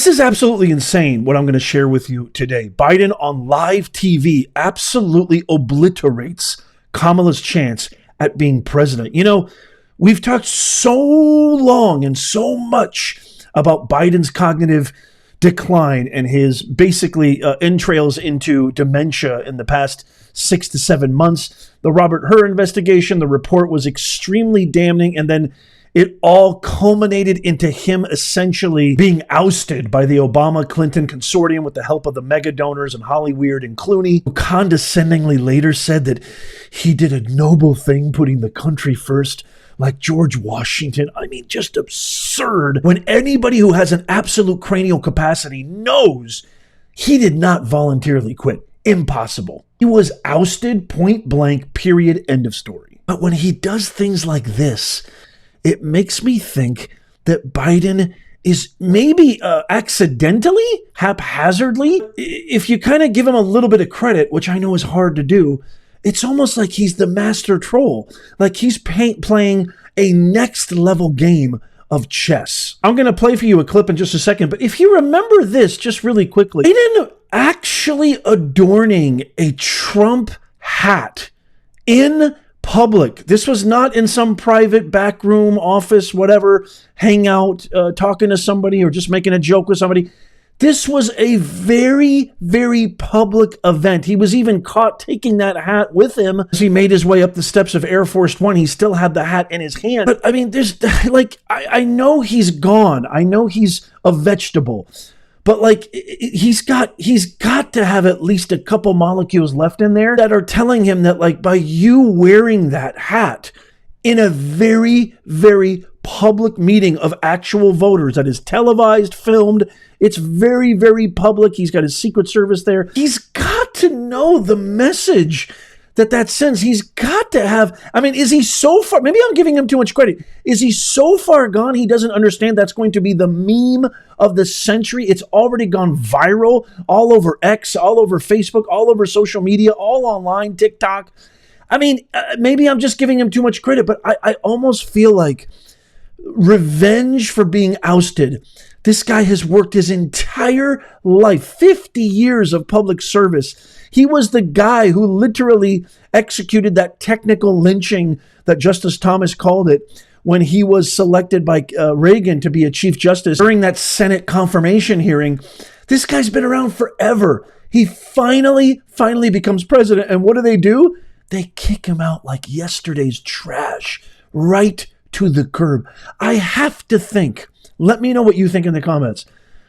is absolutely insane what I'm going to share with you today. Biden on live TV absolutely obliterates Kamala's chance at being president. You know, we've talked so long and so much about Biden's cognitive decline and his basically entrails into dementia in the past 6 to 7 months. The Robert Hur investigation, the report was extremely damning, and then it all culminated into him essentially being ousted by the Obama-Clinton consortium with the help of the mega donors and Hollyweird and Clooney, who condescendingly later said that he did a noble thing putting the country first, like George Washington. I mean, just absurd when anybody who has an absolute cranial capacity knows he did not voluntarily quit. Impossible. He was ousted, point blank, period, end of story. But when he does things like this, it makes me think that Biden is maybe accidentally, haphazardly, if you kind of give him a little bit of credit, which I know is hard to do, it's almost like he's the master troll, like he's playing a next level game of chess. I'm going to play for you a clip in just a second, but if you remember this just really quickly, Biden actually adorning a Trump hat in public. This was not in some private back room, office, whatever, hangout, talking to somebody or just making a joke with somebody. This was a very, very public event. He was even caught taking that hat with him as he made his way up the steps of Air Force One. He still had the hat in his hand. But I mean, there's like, I know he's gone. I know he's a vegetable. But like, he's got to have at least a couple molecules left in there that are telling him that, like, by you wearing that hat in a very, very public meeting of actual voters that is televised, filmed, it's very, very public. He's got his Secret Service there. He's got to know the message that sends. He's got to have, I mean, is he so far, maybe I'm giving him too much credit. Is he so far gone he doesn't understand that's going to be the meme of the century? It's already gone viral all over X, all over Facebook, all over social media, all online, TikTok. I mean, maybe I'm just giving him too much credit, but I almost feel like revenge for being ousted. This guy has worked his entire life, 50 years of public service. He was the guy who literally executed that technical lynching that Justice Thomas called it when he was selected by Reagan to be a Chief Justice during that Senate confirmation hearing. This guy's been around forever. He finally becomes president. And what do? They kick him out like yesterday's trash, right to the curb. I have to think, let me know what you think in the comments,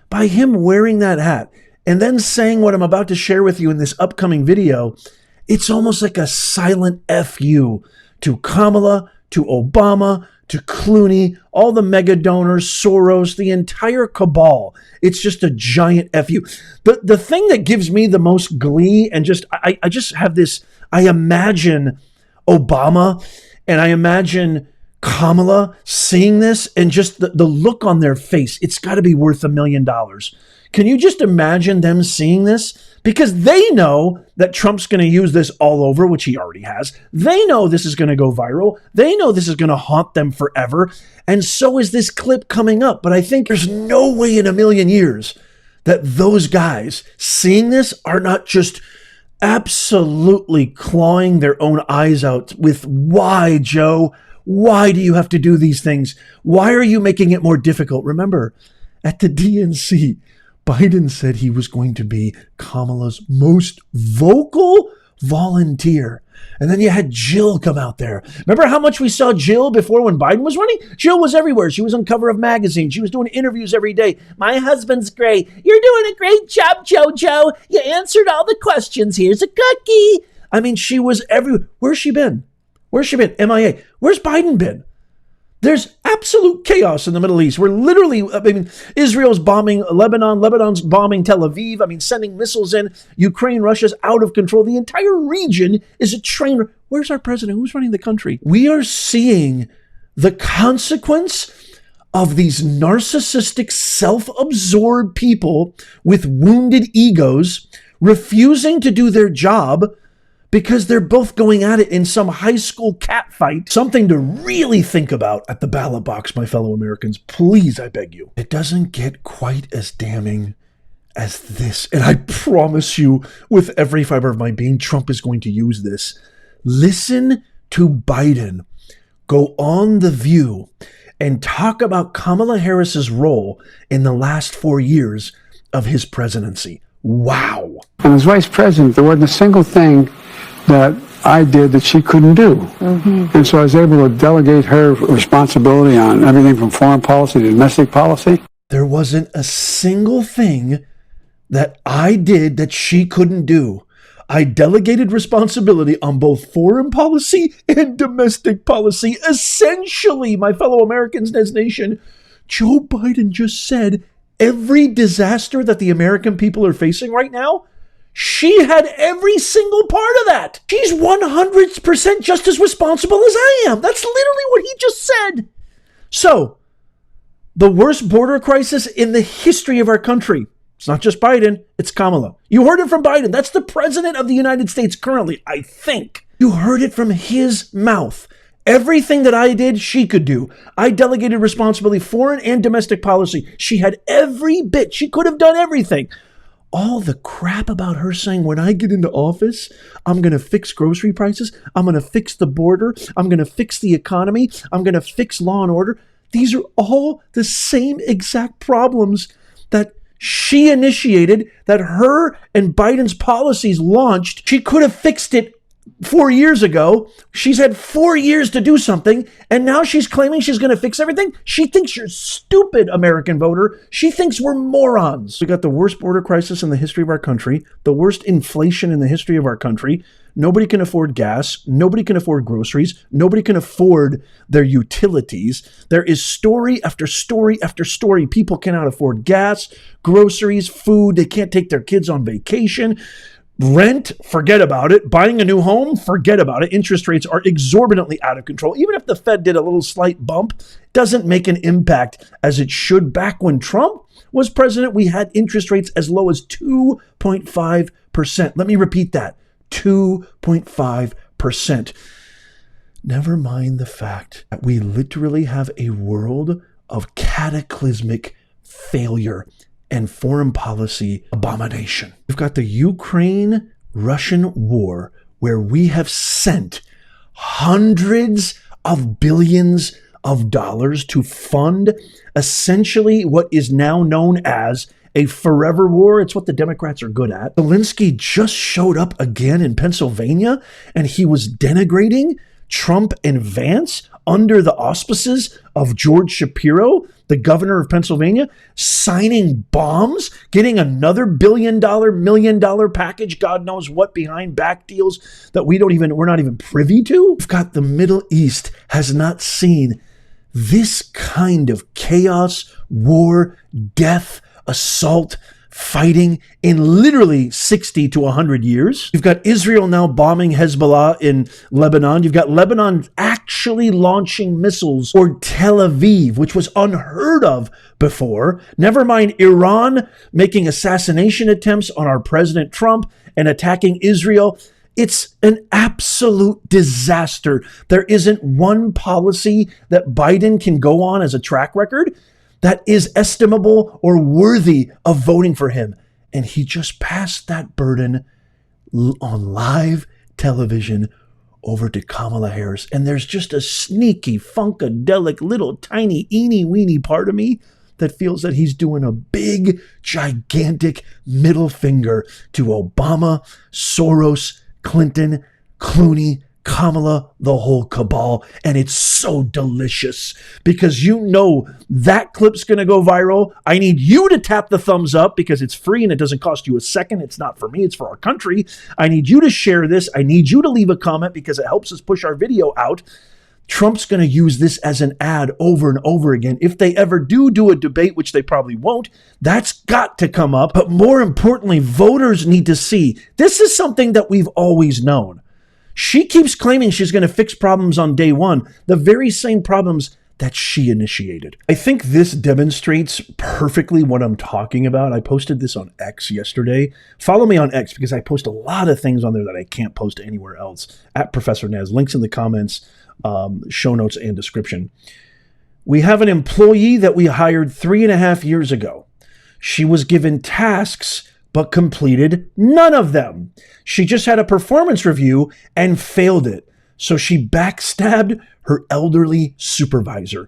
by him wearing that hat and then saying what I'm about to share with you in this upcoming video, it's almost like a silent FU to Kamala, to Obama, to Clooney, all the mega donors, Soros, the entire cabal. It's just a giant FU. But the thing that gives me the most glee and just, I just have this, I imagine Obama and I imagine Kamala seeing this and just the look on their face. It's got to be worth $1 million. Can you just imagine them seeing this? Because they know that Trump's going to use this all over, which he already has. They know this is going to go viral. They know this is going to haunt them forever. And so is this clip coming up. But I think there's no way in a million years that those guys seeing this are not just absolutely clawing their own eyes out with, why, Joe? Why do you have to do these things? Why are you making it more difficult? Remember, at the DNC, Biden said he was going to be Kamala's most vocal volunteer. And then you had Jill come out there. Remember how much we saw Jill before when Biden was running? Jill was everywhere. She was on cover of magazines. She was doing interviews every day. My husband's great. You're doing a great job, JoJo. You answered all the questions. Here's a cookie. I mean, she was everywhere. Where's she been? Where's she been? MIA. Where's Biden been? There's absolute chaos in the Middle East. We're literally, I mean, Israel's bombing Lebanon, Lebanon's bombing Tel Aviv. I mean, sending missiles in. Ukraine, Russia's out of control. The entire region is a train. Where's our president? Who's running the country? We are seeing the consequence of these narcissistic, self-absorbed people with wounded egos refusing to do their job because they're both going at it in some high school cat fight. Something to really think about at the ballot box, my fellow Americans. Please, I beg you. It doesn't get quite as damning as this. And I promise you, with every fiber of my being, Trump is going to use this. Listen to Biden go on The View and talk about Kamala Harris's role in the last 4 years of his presidency. Wow. And as vice president, there wasn't a single thing that I did that she couldn't do. Mm-hmm. And so I was able to delegate her responsibility on everything from foreign policy to domestic policy. There wasn't a single thing that I did that she couldn't do. I delegated responsibility on both foreign policy and domestic policy. Essentially, my fellow Americans in this nation, Joe Biden just said every disaster that the American people are facing right now, she had every single part of that. She's 100% just as responsible as I am. That's literally what he just said. So, the worst border crisis in the history of our country. It's not just Biden, it's Kamala. You heard it from Biden. That's the president of the United States currently, I think. You heard it from his mouth. Everything that I did, she could do. I delegated responsibility, foreign and domestic policy. She had every bit. She could have done everything. All the crap about her saying, when I get into office, I'm going to fix grocery prices. I'm going to fix the border. I'm going to fix the economy. I'm going to fix law and order. These are all the same exact problems that she initiated, that her and Biden's policies launched. She could have fixed it 4 years ago. She's had 4 years to do something, and now she's claiming she's going to fix everything. She thinks you're stupid, American voter. She thinks we're morons. We got the worst border crisis in the history of our country, the worst inflation in the history of our country. Nobody can afford gas. Nobody can afford groceries. Nobody can afford their utilities. There is story after story after story. People cannot afford gas, groceries, food. They can't take their kids on vacation. Rent, forget about it. Buying a new home, forget about it. Interest rates are exorbitantly out of control. Even if the Fed did a little slight bump, it doesn't make an impact as it should. Back when Trump was president, we had interest rates as low as 2.5%. Let me repeat that, 2.5%. Never mind the fact that we literally have a world of cataclysmic failure and foreign policy abomination. We've got the Ukraine-Russian war, where we have sent hundreds of billions of dollars to fund essentially what is now known as a forever war. It's what the Democrats are good at. Zelensky just showed up again in Pennsylvania, and he was denigrating Trump and Vance under the auspices of George Shapiro, the governor of Pennsylvania, signing bombs, getting another $1 billion, $1 million package, God knows what, behind back deals that we're not even privy to. We've got the Middle East has not seen this kind of chaos, war, death, assault, fighting in literally 60 to 100 years. You've got Israel now bombing Hezbollah in Lebanon. You've got Lebanon actually launching missiles or Tel Aviv, which was unheard of before. Never mind Iran making assassination attempts on our President Trump and attacking Israel. It's an absolute disaster. There isn't one policy that Biden can go on as a track record that is estimable or worthy of voting for him. And he just passed that burden on live television over to Kamala Harris. And there's just a sneaky, funkadelic, little tiny, eeny-weeny part of me that feels that he's doing a big, gigantic middle finger to Obama, Soros, Clinton, Clooney, Kamala, the whole cabal. And it's so delicious because you know that clip's going to go viral. I need you to tap the thumbs up because it's free and it doesn't cost you a second. It's not for me, it's for our country. I need you to share this. I need you to leave a comment because it helps us push our video out. Trump's going to use this as an ad over and over again. If they ever do a debate, which they probably won't, that's got to come up. But more importantly, voters need to see this is something that we've always known. She keeps claiming she's going to fix problems on day one, the very same problems that she initiated. I think this demonstrates perfectly what I'm talking about. I posted this on X yesterday. Follow me on X because I post a lot of things on there that I can't post anywhere else. At Professor Naz. Links in the comments, show notes, and description. We have an employee that we hired 3.5 years ago. She was given tasks but completed none of them. She just had a performance review and failed it. So she backstabbed her elderly supervisor.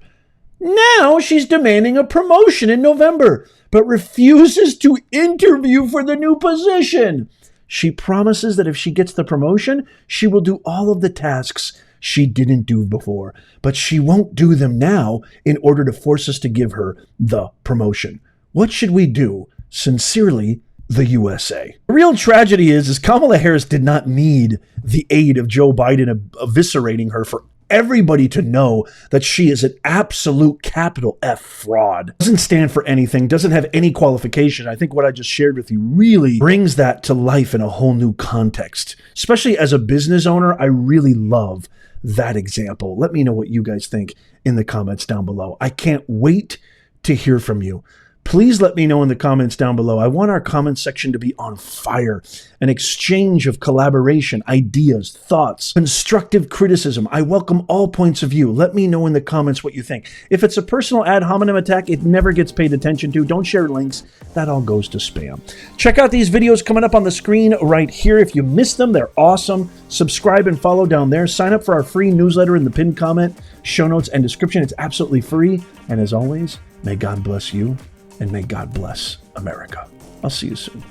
Now she's demanding a promotion in November, but refuses to interview for the new position. She promises that if she gets the promotion, she will do all of the tasks she didn't do before, but she won't do them now in order to force us to give her the promotion. What should we do? Sincerely, the USA. The real tragedy is Kamala Harris did not need the aid of Joe Biden eviscerating her for everybody to know that she is an absolute capital F fraud. Doesn't stand for anything, doesn't have any qualification. I think what I just shared with you really brings that to life in a whole new context. Especially as a business owner, I really love that example. Let me know what you guys think in the comments down below. I can't wait to hear from you. Please let me know in the comments down below. I want our comment section to be on fire. An exchange of collaboration, ideas, thoughts, constructive criticism. I welcome all points of view. Let me know in the comments what you think. If it's a personal ad hominem attack, it never gets paid attention to. Don't share links. That all goes to spam. Check out these videos coming up on the screen right here. If you missed them, they're awesome. Subscribe and follow down there. Sign up for our free newsletter in the pinned comment, show notes, and description. It's absolutely free. And as always, may God bless you. And may God bless America. I'll see you soon.